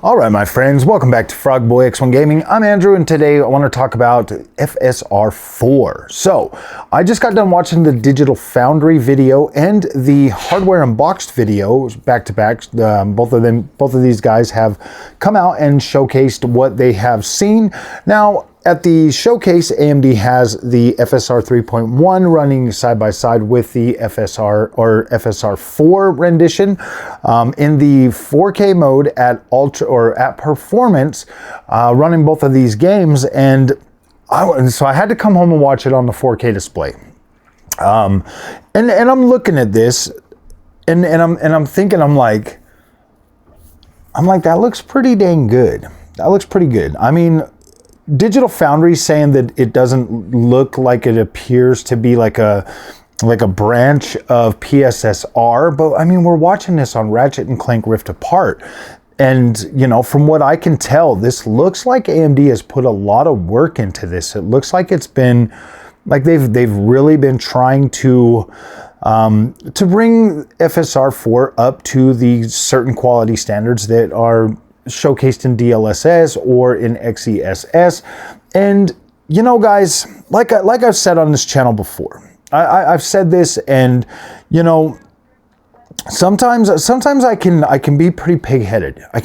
All right, my friends, welcome back to Frogboy X1 Gaming. I'm Andrew, and today I want to talk about FSR4. So, I just got done watching the Digital Foundry video and the Hardware Unboxed video back to back. Both of these guys have come out and showcased what they have seen. Now, at the showcase, AMD has the FSR 3.1 running side by side with the FSR4 rendition in the 4K mode at at performance, running both of these games, and so I had to come home and watch it on the 4K display. And I'm looking at this, and I'm thinking, I'm like, that looks pretty dang good. That looks pretty good. I mean, Digital Foundry saying that it doesn't look like it appears to be like a branch of PSSR, but I mean, we're watching this on Ratchet and Clank Rift Apart, and you know, from what I can tell, this looks like AMD has put a lot of work into this. It looks like it's been like they've really been trying to bring FSR4 up to the certain quality standards that are showcased in DLSS or in XESS. And you know, guys, like I've said on this channel before, I've said this, and you know, sometimes I can be pretty pig-headed. I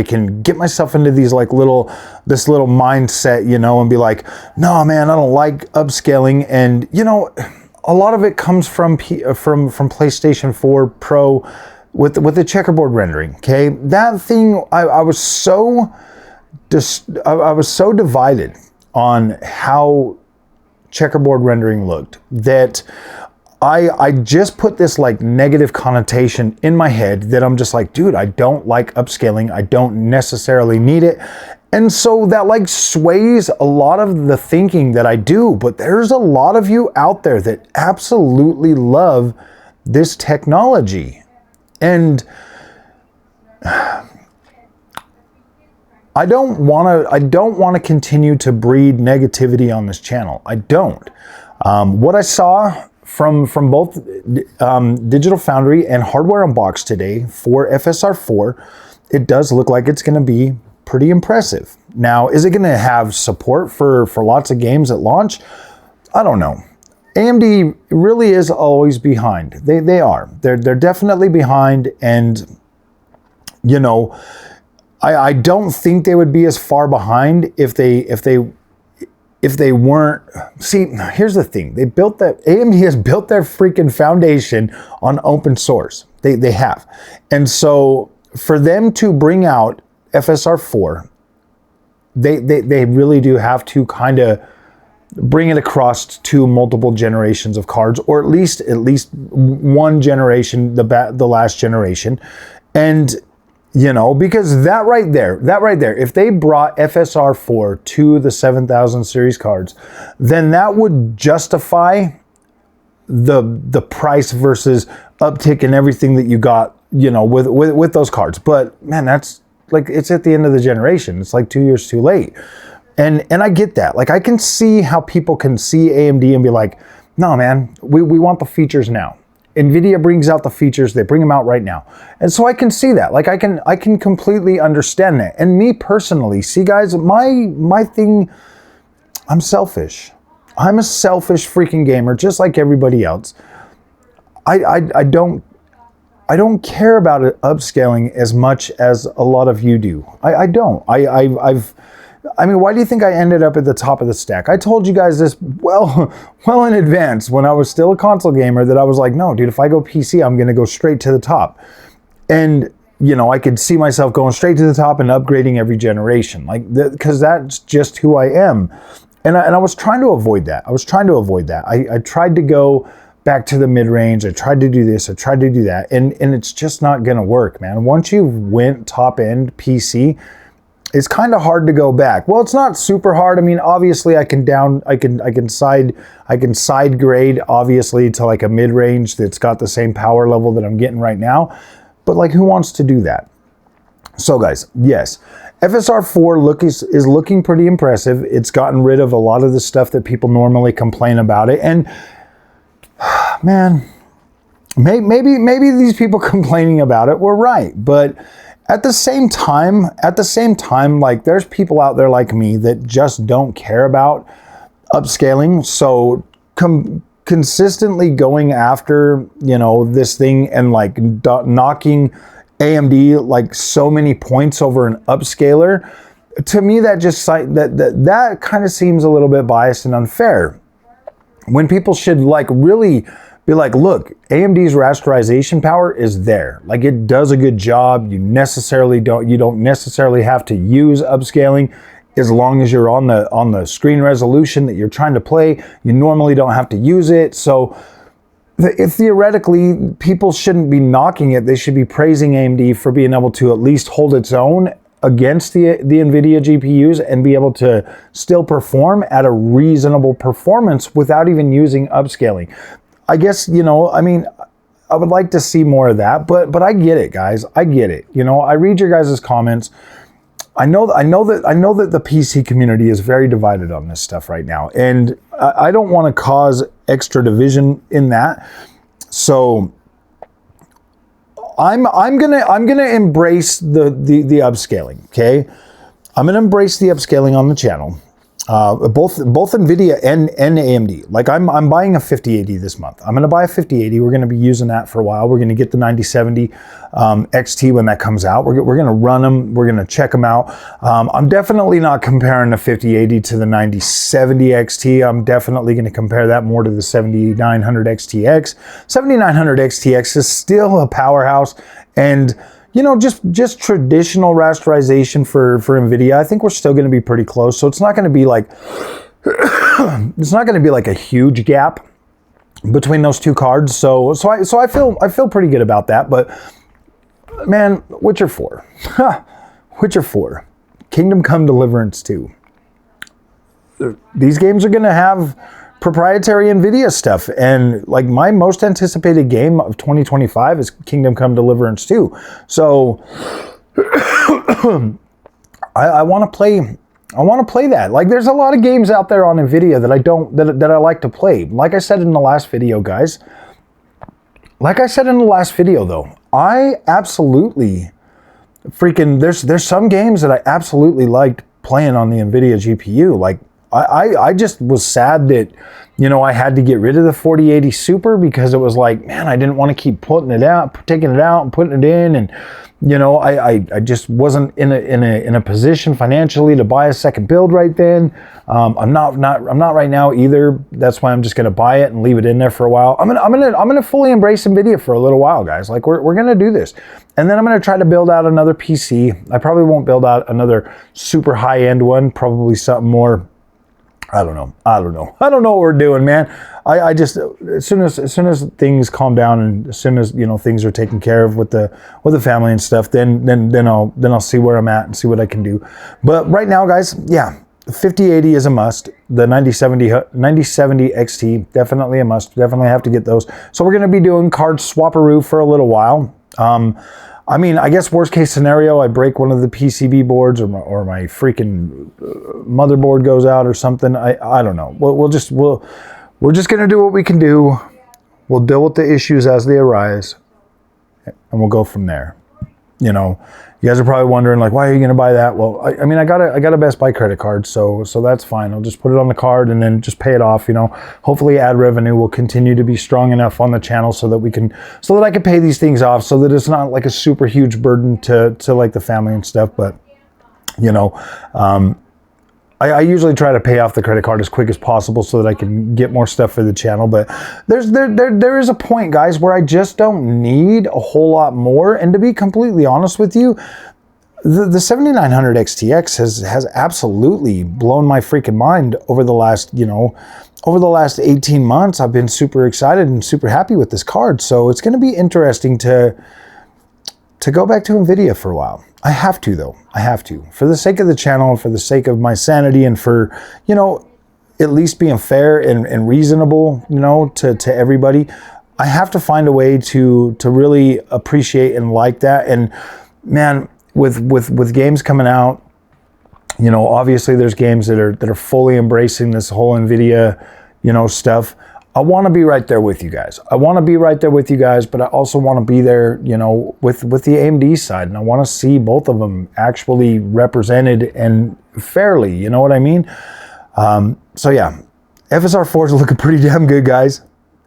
can get myself into these this little mindset, you know, and be like, no man, I don't like upscaling. And you know, a lot of it comes from PlayStation 4 Pro with the checkerboard rendering. Okay, that thing, I was so divided on how checkerboard rendering looked that I just put this like negative connotation in my head that I'm just like, dude, I don't like upscaling. I don't necessarily need it. And so that like sways a lot of the thinking that I do, but there's a lot of you out there that absolutely love this technology. And I don't want to continue to breed negativity on this channel. I don't. What I saw from both Digital Foundry and Hardware Unboxed today for FSR4, it does look like it's going to be pretty impressive. Now, is it going to have support for lots of games at launch? I don't know. AMD really is always behind. They are. They're definitely behind, and you know, I don't think they would be as far behind if they weren't. See, here's the thing. AMD has built their freaking foundation on open source. They have. And so for them to bring out FSR4, they really do have to kind of bring it across to multiple generations of cards, or at least one generation, the last generation. And you know, because that right there, if they brought FSR4 to the 7000 series cards, then that would justify the price versus uptick and everything that you got, you know, with those cards. But man, that's like, it's at the end of the generation. It's like 2 years too late. And I get that. Like, I can see how people can see AMD and be like, no, man, we want the features now. NVIDIA brings out the features, they bring them out right now. And so I can see that. Like, I can completely understand that. And me personally, see guys, my thing, I'm selfish. I'm a selfish freaking gamer, just like everybody else. I don't care about it upscaling as much as a lot of you do. I don't. I mean, why do you think I ended up at the top of the stack? I told you guys this well in advance when I was still a console gamer, that I was like, no, dude, if I go PC, I'm going to go straight to the top. And, you know, I could see myself going straight to the top and upgrading every generation, like, because that's just who I am. And I was trying to avoid that. I tried to go back to the mid-range. I tried to do this. I tried to do that. And it's just not going to work, man. Once you went top-end PC, it's kind of hard to go back. Well, it's not super hard. I mean, obviously I can side grade obviously to like a mid-range that's got the same power level that I'm getting right now. But like, who wants to do that? So guys, yes, FSR4 is looking pretty impressive. It's gotten rid of a lot of the stuff that people normally complain about it. And man, maybe these people complaining about it were right, but At the same time, like there's people out there like me that just don't care about upscaling. So consistently going after, you know, this thing and like knocking AMD like so many points over an upscaler, to me that just that kind of seems a little bit biased and unfair. When people should like really be like, look, AMD's rasterization power is there. Like it does a good job. You don't necessarily have to use upscaling as long as you're on the screen resolution that you're trying to play. You normally don't have to use it. So if theoretically people shouldn't be knocking it, they should be praising AMD for being able to at least hold its own against the NVIDIA GPUs and be able to still perform at a reasonable performance without even using upscaling. I guess, you know, I mean, I would like to see more of that, but I get it, guys. I get it. You know, I read your guys' comments. I know that the PC community is very divided on this stuff right now, and I don't want to cause extra division in that. So I'm gonna embrace the upscaling. Okay, I'm gonna embrace the upscaling on the channel. Both NVIDIA and AMD. Like I'm buying a 5080 this month. I'm going to buy a 5080. We're going to be using that for a while. We're going to get the 9070 XT when that comes out. We're going to run them. We're going to check them out. I'm definitely not comparing the 5080 to the 9070 XT. I'm definitely going to compare that more to the 7900 XTX. 7900 XTX is still a powerhouse, and you know, just traditional rasterization for NVIDIA, I think we're still going to be pretty close. So it's not going to be like it's not going to be like a huge gap between those two cards. So I feel pretty good about that. But man, Witcher 4, Witcher 4, Kingdom Come Deliverance 2. These games are going to have proprietary NVIDIA stuff, and like my most anticipated game of 2025 is Kingdom Come Deliverance 2. So I want to play that. Like there's a lot of games out there on NVIDIA that I like to play. Like I said in the last video, guys. Like I said in the last video though, I absolutely freaking there's some games that I absolutely liked playing on the NVIDIA GPU. Like I just was sad that, you know, I had to get rid of the 4080 Super because it was like, man, I didn't want to keep taking it out and putting it in, and you know, I just wasn't in a position financially to buy a second build right then. I'm not right now either. That's why I'm just gonna buy it and leave it in there for a while. I'm gonna fully embrace NVIDIA for a little while, guys. Like we're gonna do this, and then I'm gonna try to build out another PC. I probably won't build out another super high end one. Probably something more. I don't know what we're doing, man. I just as soon as things calm down, and as soon as, you know, things are taken care of with the family and stuff, then I'll see where I'm at and see what I can do. But right now, guys, yeah, the 5080 is a must. The 9070 XT, definitely a must. Definitely have to get those. So we're gonna be doing card swapperoo for a little while. I mean, I guess worst case scenario, I break one of the PCB boards, or my freaking motherboard goes out or something. I don't know. We're just gonna do what we can do. We'll deal with the issues as they arise, and we'll go from there. You know, you guys are probably wondering, like, why are you gonna buy that? Well, I mean, I got a Best Buy credit card, so that's fine. I'll just put it on the card and then just pay it off. You know, hopefully ad revenue will continue to be strong enough on the channel so that I can pay these things off, so that it's not like a super huge burden to like the family and stuff. But you know, I usually try to pay off the credit card as quick as possible so that I can get more stuff for the channel. But there is a point, guys, where I just don't need a whole lot more. And to be completely honest with you, the 7900 XTX has absolutely blown my freaking mind over the last, you know, over the last 18 months. I've been super excited and super happy with this card. So it's going to be interesting to go back to NVIDIA for a while. I have to, though. I have to. For the sake of the channel, for the sake of my sanity, and for, you know, at least being fair and reasonable, you know, to everybody, I have to find a way to really appreciate and like that. And man, with games coming out, you know, obviously there's games that are fully embracing this whole NVIDIA, you know, stuff. I want to be right there with you guys. I want to be right there with you guys, but I also want to be there, you know, with the AMD side, and I want to see both of them actually represented and fairly, you know what I mean? So yeah, FSR4 is looking pretty damn good, guys.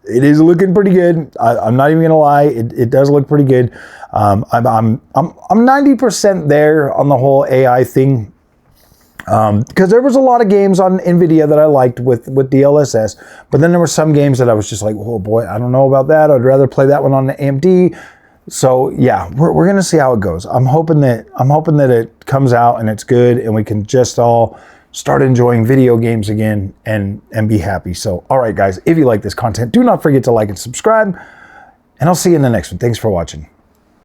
It is looking pretty good. I'm not even gonna lie, it does look pretty good. I'm 90% there on the whole AI thing. Because there was a lot of games on NVIDIA that I liked with DLSS, but then there were some games that I was just like, oh boy, I don't know about that. I'd rather play that one on the AMD. So yeah, we're gonna see how it goes. I'm hoping that it comes out and it's good, and we can just all start enjoying video games again and be happy. So all right, guys, if you like this content, do not forget to like and subscribe, and I'll see you in the next one. Thanks for watching.